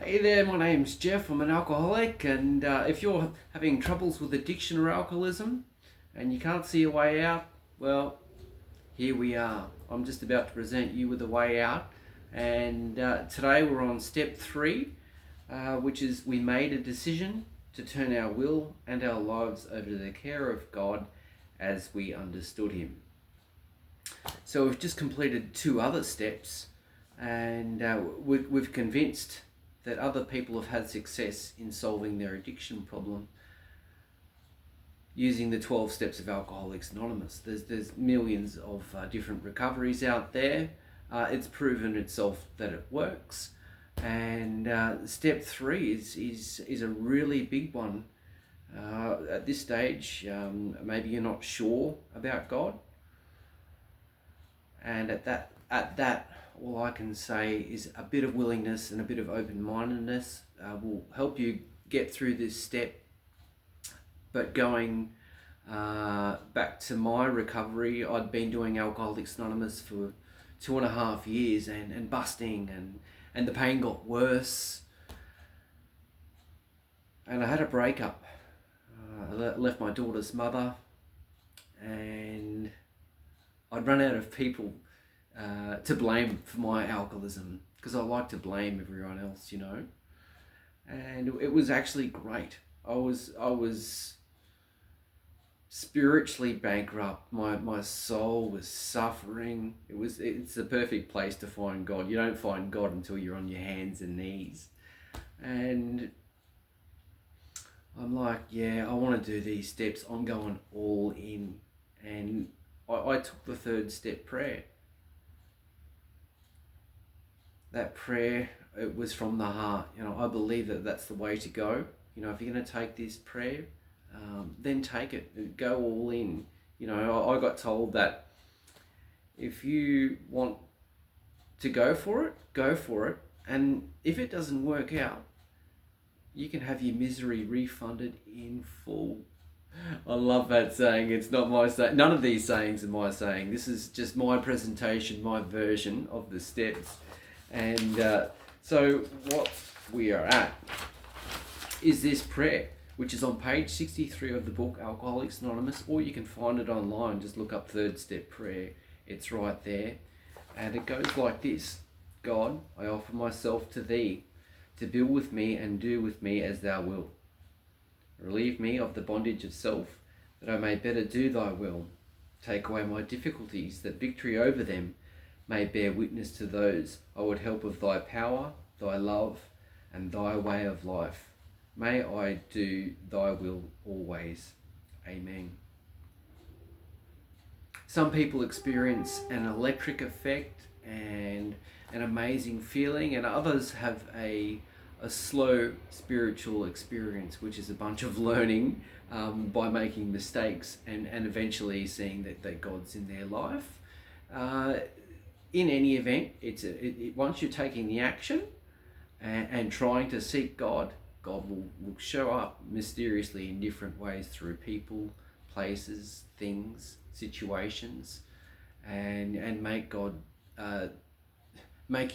Hey there, my name's Jeff. I'm an alcoholic, and if you're having troubles with addiction or alcoholism and you can't see a way out, well, here we are. I'm just about to present you with a way out, and today we're on step 3, which is we made a decision to turn our will and our lives over to the care of God as we understood Him. So we've just completed 2 other steps, and we've convinced that other people have had success in solving their addiction problem using the 12 steps of Alcoholics Anonymous. There's millions of different recoveries out there. It's proven itself that it works. And step 3 is a really big one. At this stage, maybe you're not sure about God. And at that, all I can say is a bit of willingness and a bit of open-mindedness will help you get through this step. But going back to my recovery, I'd been doing Alcoholics Anonymous for 2.5 years and busting, and the pain got worse. And I had a breakup. I left my daughter's mother, and I'd run out of people to blame for my alcoholism, because I like to blame everyone else, And it was actually great. I was spiritually bankrupt. My soul was suffering. It's the perfect place to find God. You don't find God until you're on your hands and knees. And I'm like, yeah, I want to do these steps. I'm going all in. And I took the 3rd step prayer. That prayer, it was from the heart. I believe that that's the way to go. If you're going to take this prayer, then take it. Go all in. I got told that if you want to go for it, go for it. And if it doesn't work out, you can have your misery refunded in full. I love that saying. It's not my saying. None of these sayings are my saying. This is just my presentation, my version of the steps. And so what we are at is this prayer, which is on page 63 of the book Alcoholics Anonymous, or you can find it online. Just look up 3rd step prayer. It's right there. And it goes like this. God, I offer myself to Thee, to build with me and do with me as Thou wilt. Relieve me of the bondage of self, that I may better do Thy will. Take away my difficulties, that victory over them may bear witness to those I would help of Thy power, Thy love, and Thy way of life. May I do Thy will always. Amen. Some people experience an electric effect and an amazing feeling, and others have a slow spiritual experience, which is a bunch of learning by making mistakes and eventually seeing that God's in their life. In any event, once you're taking the action and trying to seek God, God will show up mysteriously in different ways through people, places, things, situations, and make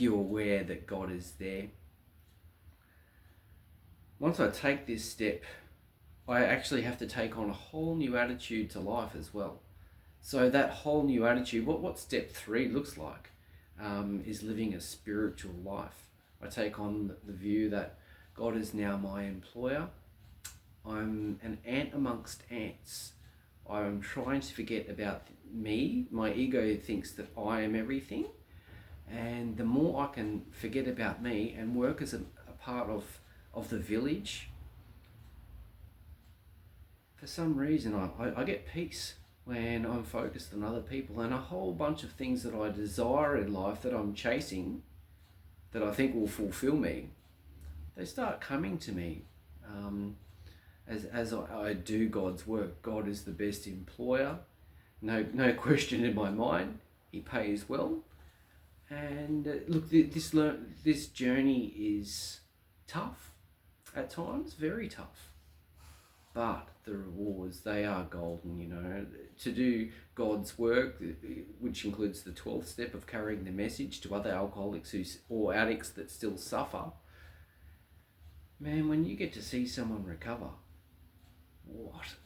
you aware that God is there. Once I take this step, I actually have to take on a whole new attitude to life as well. So that whole new attitude, what step 3 looks like, is living a spiritual life. I take on the view that God is now my employer. I'm an ant amongst ants. I'm trying to forget about me. My ego thinks that I am everything. And the more I can forget about me and work as a part of the village, for some reason I get peace when I'm focused on other people, and a whole bunch of things that I desire in life that I'm chasing, that I think will fulfill me, they start coming to me as I do God's work. God is the best employer, no question in my mind. He pays well, and look, this journey is tough at times, very tough. But the rewards, they are golden, To do God's work, which includes the 12th step of carrying the message to other alcoholics or addicts that still suffer, Man, when you get to see someone recover, what?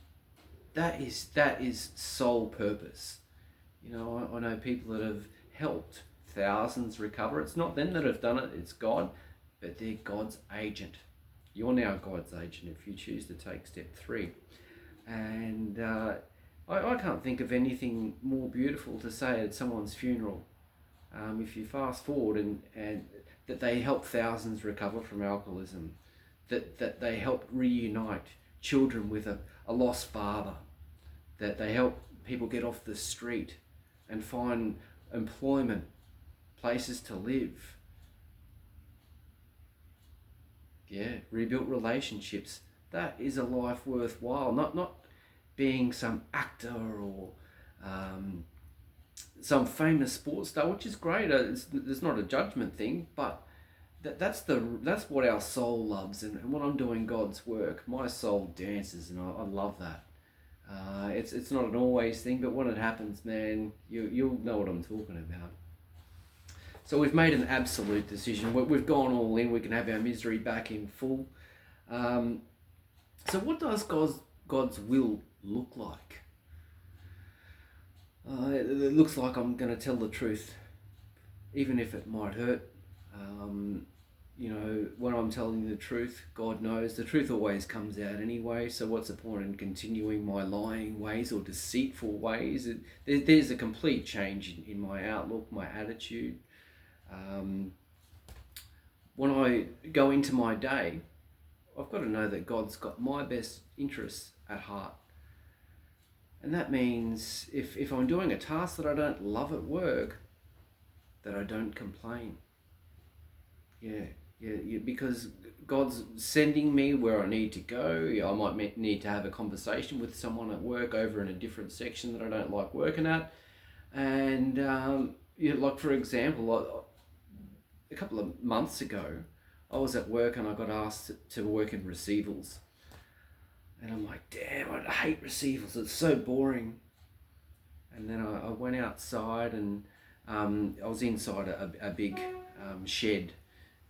That is sole purpose. I know people that have helped thousands recover. It's not them that have done it, it's God, but they're God's agent. You're now God's agent if you choose to take step 3. And I can't think of anything more beautiful to say at someone's funeral. If you fast forward and that they help thousands recover from alcoholism, that they help reunite children with a lost father, that they help people get off the street and find employment, places to live. Yeah, rebuilt relationships. That is a life worthwhile. Not being some actor or some famous sports star, which is great. It's not a judgment thing, but that's what our soul loves. And when I'm doing God's work, my soul dances, and I love that. It's not an always thing, but when it happens, man, you'll know what I'm talking about. So we've made an absolute decision. We've gone all in. We can have our misery back in full. So what does God's will look like? It looks like I'm going to tell the truth, even if it might hurt. When I'm telling the truth, God knows the truth always comes out anyway. So what's the point in continuing my lying ways or deceitful ways? There's a complete change in my outlook, my attitude. When I go into my day, I've got to know that God's got my best interests at heart. And that means if I'm doing a task that I don't love at work, that I don't complain. Yeah, because God's sending me where I need to go. I might need to have a conversation with someone at work over in a different section that I don't like working at. And like for example, a couple of months ago, I was at work and I got asked to work in receivals. And I'm like, damn, I hate receivals. It's so boring. And then I went outside and I was inside a big shed.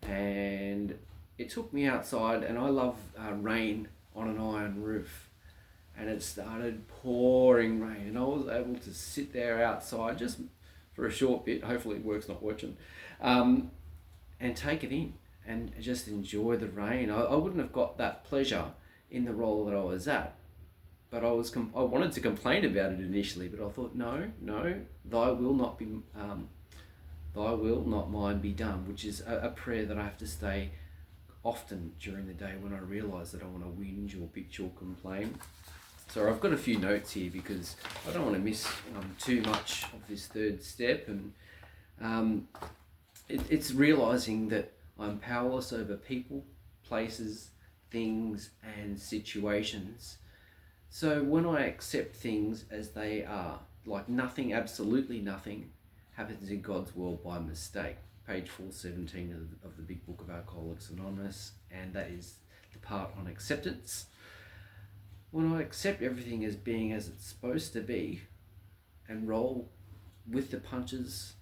And it took me outside, and I love rain on an iron roof. And it started pouring rain, and I was able to sit there outside just for a short bit. Hopefully work's not watching. And take it in and just enjoy the rain. I wouldn't have got that pleasure in the role that I was at, but I wanted to complain about it initially, but I thought, no, thy will not be, thy will, not mine, be done, which is a prayer that I have to say often during the day when I realise that I want to whinge or bitch or complain. So I've got a few notes here because I don't want to miss too much of this third step, and it's realising that I'm powerless over people, places, things and situations. So when I accept things as they are, like nothing, absolutely nothing, happens in God's world by mistake. Page 417 of the big book of Alcoholics Anonymous, and that is the part on acceptance. When I accept everything as being as it's supposed to be and roll with the punches,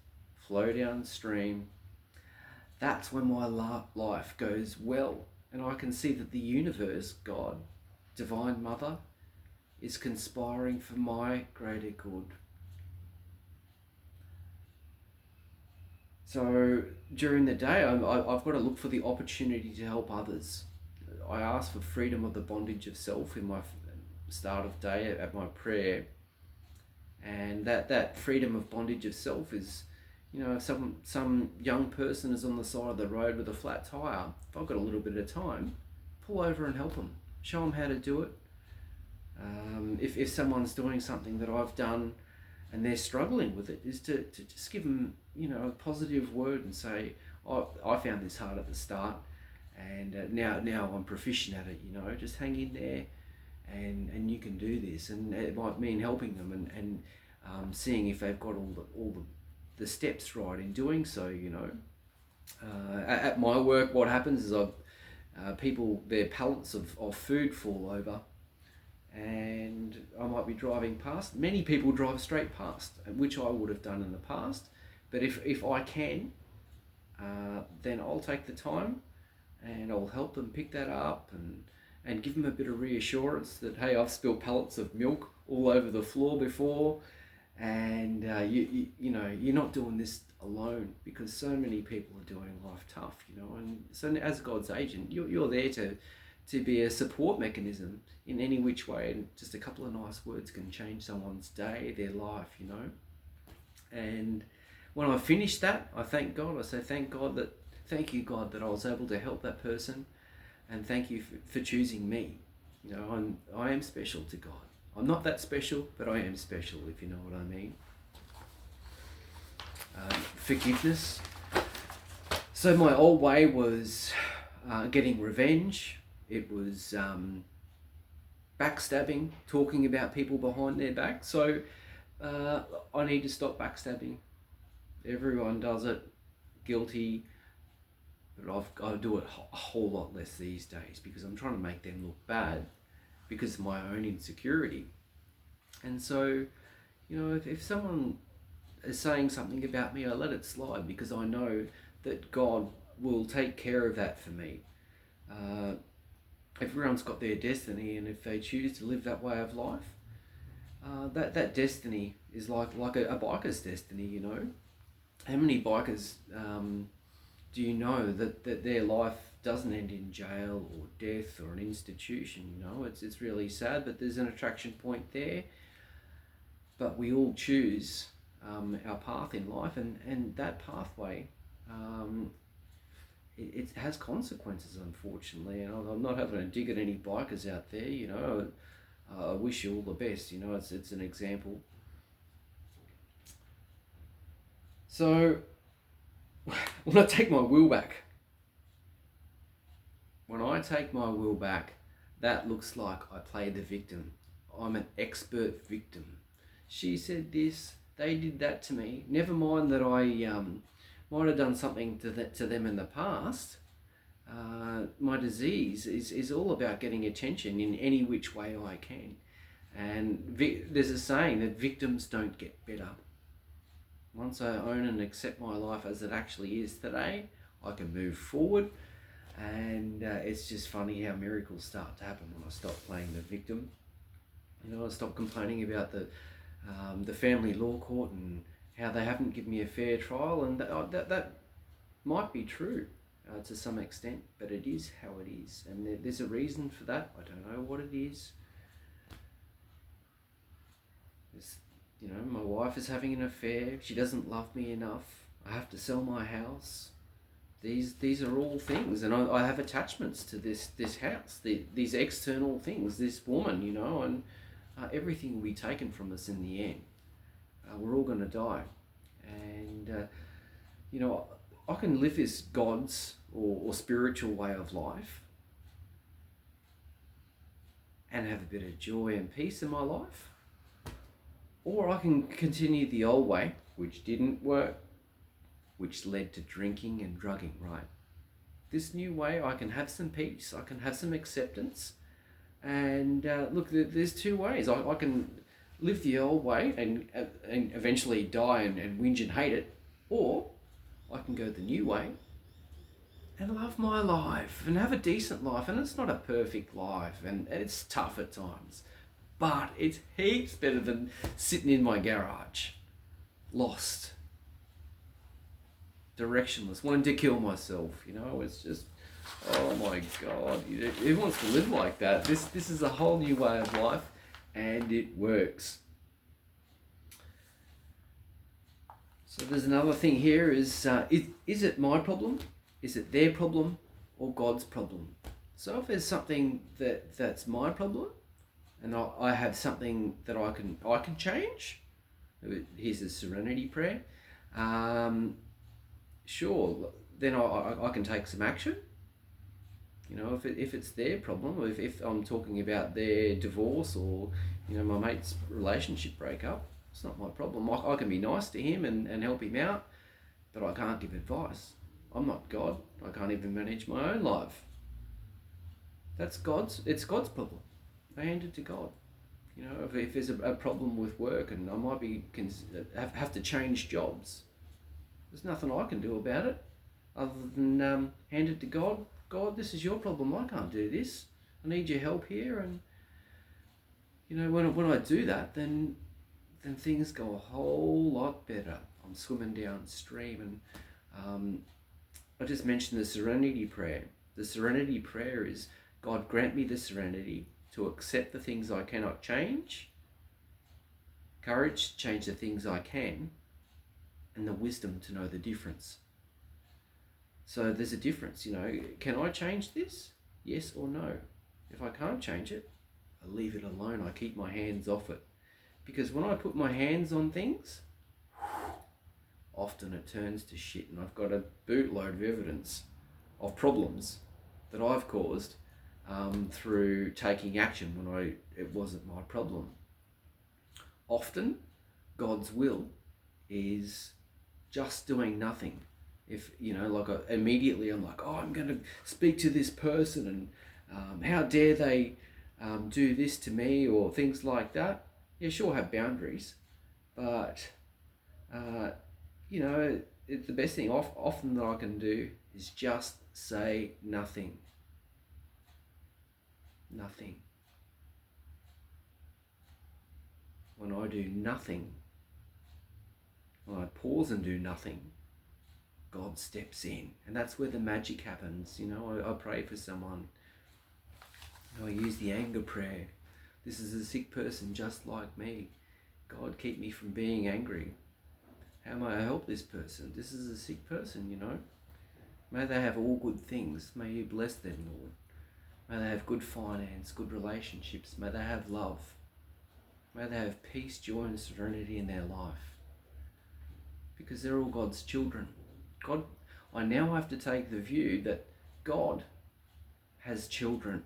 flow downstream, that's when my life goes well, and I can see that the universe, God, Divine Mother, is conspiring for my greater good. So during the day, I've got to look for the opportunity to help others. I ask for freedom of the bondage of self in my start of day at my prayer. And that freedom of bondage of self is, if some young person is on the side of the road with a flat tire, if I've got a little bit of time, pull over and help them. Show them how to do it. If someone's doing something that I've done and they're struggling with it, is to just give them, a positive word and say, I found this hard at the start, and now I'm proficient at it, just hang in there and you can do this. And it might mean helping them and seeing if they've got all the steps right in doing so, At my work, what happens is people, their pallets of food fall over, and I might be driving past. Many people drive straight past, which I would have done in the past. But if I can, then I'll take the time. and I'll help them pick that up and give them a bit of reassurance that, hey, I've spilled pallets of milk all over the floor before, and you know, you're not doing this alone, because so many people are doing life tough, you know. And so as God's agent, you're there to be a support mechanism in any which way, and just a couple of nice words can change someone's day, their life, you know. And when I finish that, I thank God. I say, thank you, God, that I was able to help that person, and thank you for choosing me. You know, I am special to God. I'm not that special, but I am special, if you know what I mean. Forgiveness. So my old way was getting revenge. It was backstabbing, talking about people behind their back. So I need to stop backstabbing. Everyone does it. Guilty. But I've got to do it a whole lot less these days, because I'm trying to make them look bad because of my own insecurity. And so, you know, if someone is saying something about me, I let it slide, because I know that God will take care of that for me. Everyone's got their destiny, and if they choose to live that way of life, that destiny is like a biker's destiny, you know. How many bikers do you know that their life doesn't end in jail or death or an institution? You know, it's really sad, but there's an attraction point there. But we all choose our path in life, and that pathway, it has consequences, unfortunately. And I'm not having a dig at any bikers out there, you know. I wish you all the best, you know. It's an example. So when I take my will back, that looks like I play the victim. I'm an expert victim. She said this, they did that to me. Never mind that I might have done something to them in the past. My disease is all about getting attention in any which way I can. And there's a saying that victims don't get better. Once I own and accept my life as it actually is today, I can move forward. And it's just funny how miracles start to happen when I stop playing the victim. You know, I stop complaining about the family law court and how they haven't given me a fair trial, and that might be true to some extent, but it is how it is, and there's a reason for that. I don't know what it is. You know, my wife is having an affair. She doesn't love me enough. I have to sell my house. These are all things, and I have attachments to this house. These external things. This woman, you know, and everything will be taken from us in the end. We're all going to die, and you know, I can live this God's or spiritual way of life and have a bit of joy and peace in my life. Or I can continue the old way, which didn't work, which led to drinking and drugging, right? This new way, I can have some peace, I can have some acceptance. And look, there's two ways. I can live the old way and eventually die and whinge and hate it, or I can go the new way and love my life and have a decent life. And it's not a perfect life, and it's tough at times, but it's heaps better than sitting in my garage, lost, directionless, wanting to kill myself. You know, it's just, oh my God, who wants to live like that? This is a whole new way of life, and it works. So there's another thing here is it my problem? Is it their problem or God's problem? So if there's something that's my problem, and I have something that I can change, here's a serenity prayer. Sure, then I can take some action. You know, if it's their problem, if I'm talking about their divorce or, you know, my mate's relationship breakup, it's not my problem. I can be nice to him and help him out, but I can't give advice. I'm not God. I can't even manage my own life. It's God's problem. I hand it to God. You know, if there's a problem with work and I might have to change jobs, there's nothing I can do about it other than hand it to God God, this is your problem. I can't do this. I need your help here. And, when I do that, then things go a whole lot better. I'm swimming downstream. And I just mentioned the serenity prayer. The serenity prayer is, God, grant me the serenity to accept the things I cannot change, courage to change the things I can, and the wisdom to know the difference. So there's a difference, can I change this? Yes or no? If I can't change it, I leave it alone. I keep my hands off it. Because when I put my hands on things, often it turns to shit, and I've got a bootload of evidence of problems that I've caused through taking action when it wasn't my problem. Often, God's will is just doing nothing. If, immediately I'm like, I'm going to speak to this person, and how dare they do this to me, or things like that. Yeah, sure, have boundaries, but, it's the best thing often that I can do is just say nothing. Nothing. When I do nothing, when I pause and do nothing, God steps in, and that's where the magic happens. I pray for someone. I use the anger prayer. This is a sick person just like me. God, keep me from being angry. How may I help this person? This is a sick person, May they have all good things. May you bless them, Lord. May they have good finance, good relationships. May they have love. May they have peace, joy, and serenity in their life. Because they're all God's children. I now have to take the view that God has children.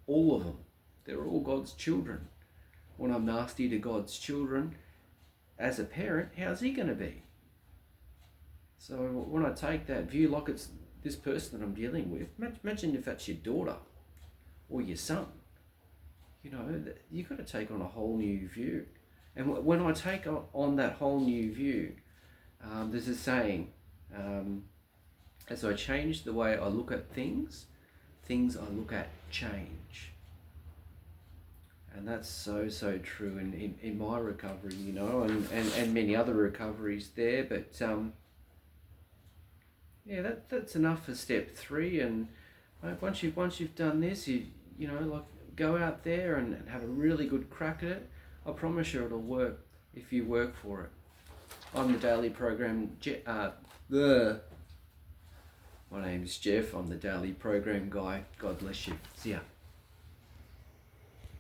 All of them. They're all God's children. When I'm nasty to God's children, as a parent, how's he going to be? So when I take that view, like it's this person that I'm dealing with, imagine if that's your daughter or your son. You've got to take on a whole new view. And when I take on that whole new view, there's a saying, as I change the way I look at things I look at change. And that's so true in my recovery, and many other recoveries there. But that's enough for step 3. And once you've done this, go out there and have a really good crack at it. I promise you it'll work if you work for it. I'm the daily program. My name's Jeff. I'm the daily program guy. God bless you. See ya.